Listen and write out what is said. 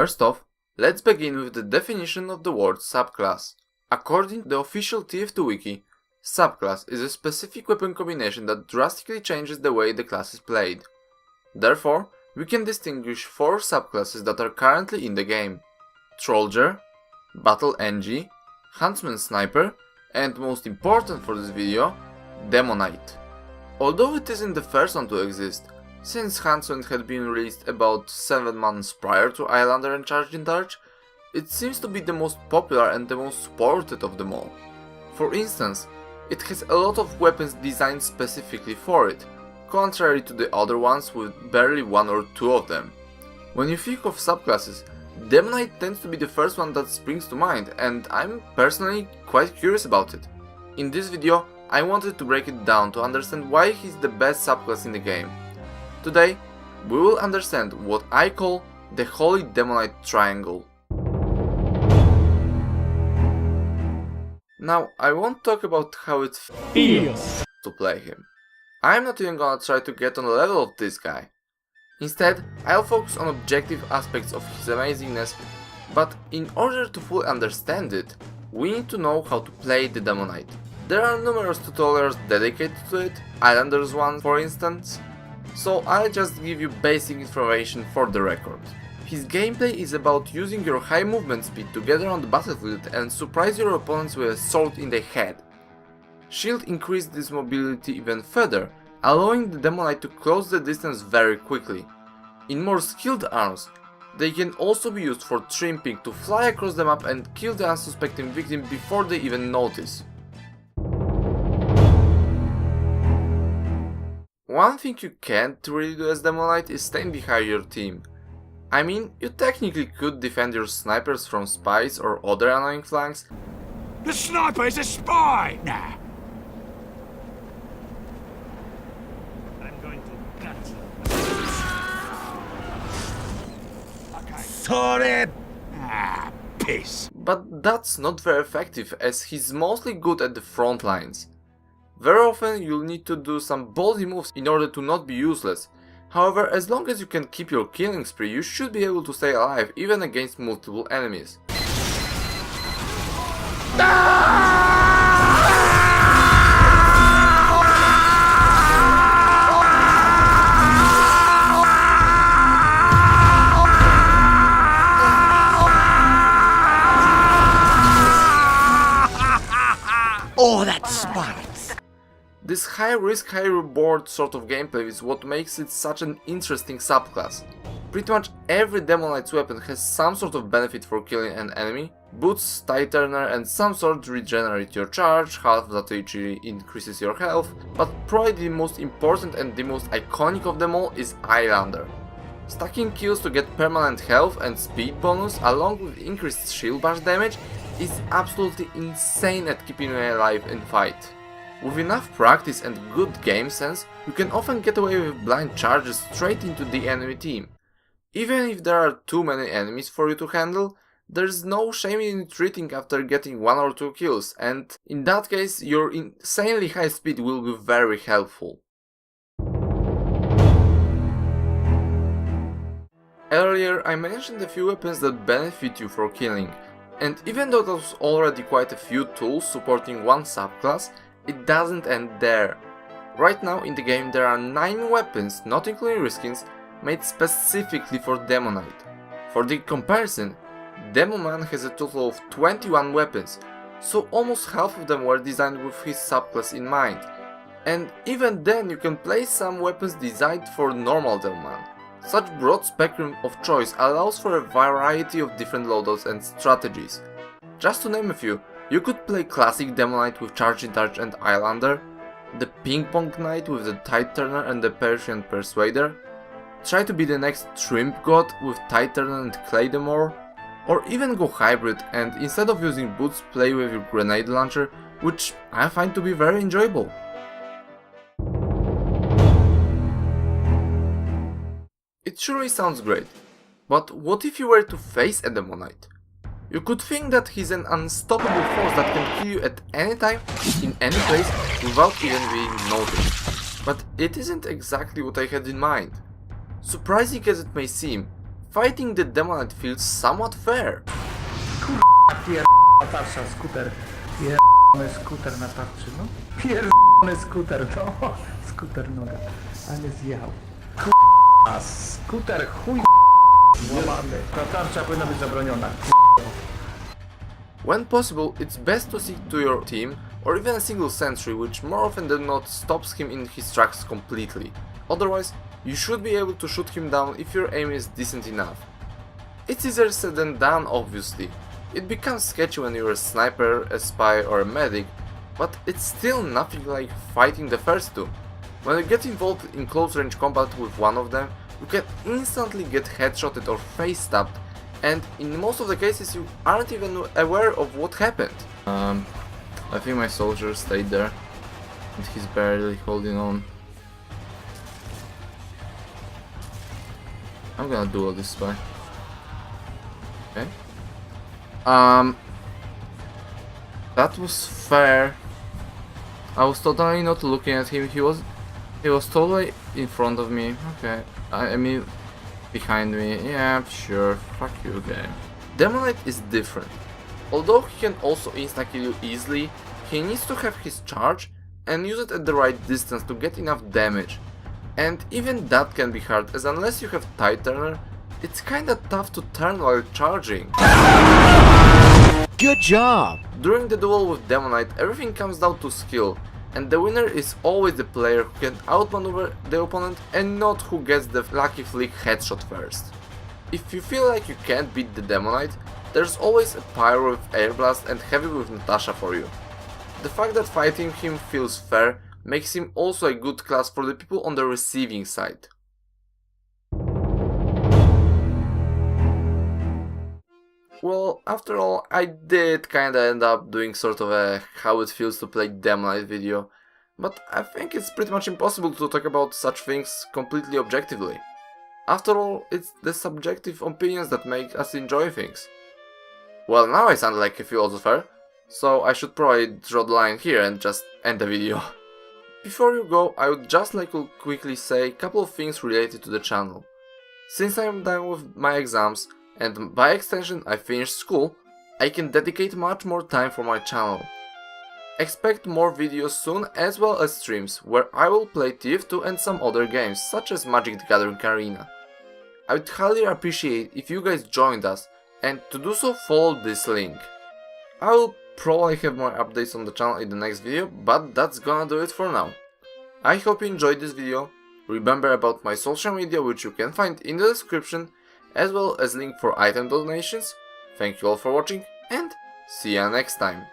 First off, let's begin with the definition of the word subclass. According to the official TF2 wiki, subclass is a specific weapon combination that drastically changes the way the class is played. Therefore, we can distinguish 4 subclasses that are currently in the game: Trollger, Battle NG, Huntsman Sniper, and most important for this video, Demoknight. Although it isn't the first one to exist, since Huntsman had been released about 7 months prior to Islander and Charged in Charge, it seems to be the most popular and the most supported of them all. For instance, it has a lot of weapons designed specifically for it, contrary to the other ones with barely 1 or 2 of them. When you think of subclasses, Demoknight tends to be the first one that springs to mind, and I'm personally quite curious about it. In this video, I wanted to break it down to understand why he's the best subclass in the game. Today, we will understand what I call the Holy Demoknight Triangle. Now, I won't talk about how it feels to play him. I'm not even gonna try to get on the level of this guy. Instead, I'll focus on objective aspects of his amazingness, but in order to fully understand it, we need to know how to play the Demoknight. There are numerous tutorials dedicated to it, Islanders one for instance, so I'll just give you basic information for the record. His gameplay is about using your high movement speed to gather on the battlefield and surprise your opponents with a sword in the head. Shield increased this mobility even further, allowing the Demoknight to close the distance very quickly. In more skilled arms, they can also be used for trimping to fly across the map and kill the unsuspecting victim before they even notice. One thing you can't really do as Demoknight is stand behind your team. I mean, you technically could defend your snipers from spies or other annoying flanks. The sniper is a spy! Nah. I'm going to gut you. Okay. Sorry! Ah, piss. But that's not very effective, as he's mostly good at the front lines. Very often you'll need to do some ballsy moves in order to not be useless. However, as long as you can keep your killing spree, you should be able to stay alive even against multiple enemies. Oh, that spikes! This high risk, high reward sort of gameplay is what makes it such an interesting subclass. Pretty much every Demoknight's weapon has some sort of benefit for killing an enemy. Boots, Tide Turner and some sort regenerate your charge, half that HP increases your health, but probably the most important and the most iconic of them all is Islander. Stacking kills to get permanent health and speed bonus along with increased shield bash damage is absolutely insane at keeping you alive in fight. With enough practice and good game sense, you can often get away with blind charges straight into the enemy team. Even if there are too many enemies for you to handle, there's no shame in retreating after getting 1 or 2 kills, and in that case your insanely high speed will be very helpful. Earlier I mentioned a few weapons that benefit you for killing, and even though there's already quite a few tools supporting one subclass, it doesn't end there. Right now in the game there are 9 weapons, not including reskins, made specifically for Demoknight. For the comparison, Demoman has a total of 21 weapons, so almost half of them were designed with his subclass in mind. And even then you can play some weapons designed for normal Demoman. Such broad spectrum of choice allows for a variety of different loadouts and strategies. Just to name a few, you could play classic Demoknight with Charged in Charge and Islander, the Ping Pong Knight with the Tide Turner and the Persian Persuader, try to be the next Shrimp God with Tide Turner and Claymore, or even go hybrid and instead of using boots play with your grenade launcher, which I find to be very enjoyable. It surely sounds great, but what if you were to face a Demoknight? You could think that he's an unstoppable force that can kill you at any time, in any place, without even being noticed. But it isn't exactly what I had in mind. Surprising as it may seem, fighting the Demoknight feels somewhat fair. Pierdolony tarcza, skuter. Pierdolony skuter na tarczy, no. Pierdolony skuter, no. Skuter noga. A nie zjechał. K***a, skuter, chuj złamany. Ta tarcza powinna być zabroniona. When possible, it's best to stick to your team or even a single sentry, which more often than not stops him in his tracks completely. Otherwise, you should be able to shoot him down if your aim is decent enough. It's easier said than done, obviously. It becomes sketchy when you're a sniper, a spy or a medic, but it's still nothing like fighting the first two. When you get involved in close range combat with one of them, you can instantly get headshotted or face stabbed, and in most of the cases you aren't even aware of what happened. I think my soldier stayed there, and he's barely holding on. I'm gonna duel this spy. Okay. That was fair. I was totally not looking at him. He was totally in front of me. Okay. I mean, behind me. Yeah, sure. Fuck you, game. Demoknight is different. Although he can also insta-kill you easily, he needs to have his charge and use it at the right distance to get enough damage. And even that can be hard, as unless you have tight turner, it's kinda tough to turn while charging. Good job! During the duel with Demoknight, everything comes down to skill, and the winner is always the player who can outmaneuver the opponent and not who gets the lucky flick headshot first. If you feel like you can't beat the Demoknight, there's always a Pyro with Air Blast and Heavy with Natasha for you. The fact that fighting him feels fair makes him also a good class for the people on the receiving side. Well, after all, I did kinda end up doing sort of a how it feels to play Demoknight video, but I think it's pretty much impossible to talk about such things completely objectively. After all, it's the subjective opinions that make us enjoy things. Well, now I sound like a philosopher, so I should probably draw the line here and just end the video. Before you go, I would just like to quickly say a couple of things related to the channel. Since I am done with my exams, and by extension I finished school, I can dedicate much more time for my channel. Expect more videos soon, as well as streams where I will play TF2 and some other games such as Magic the Gathering Arena. I would highly appreciate if you guys joined us, and to do so follow this link. I will probably have more updates on the channel in the next video, but that's gonna do it for now. I hope you enjoyed this video. Remember about my social media, which you can find in the description, as well as link for item donations. Thank you all for watching, and see ya next time.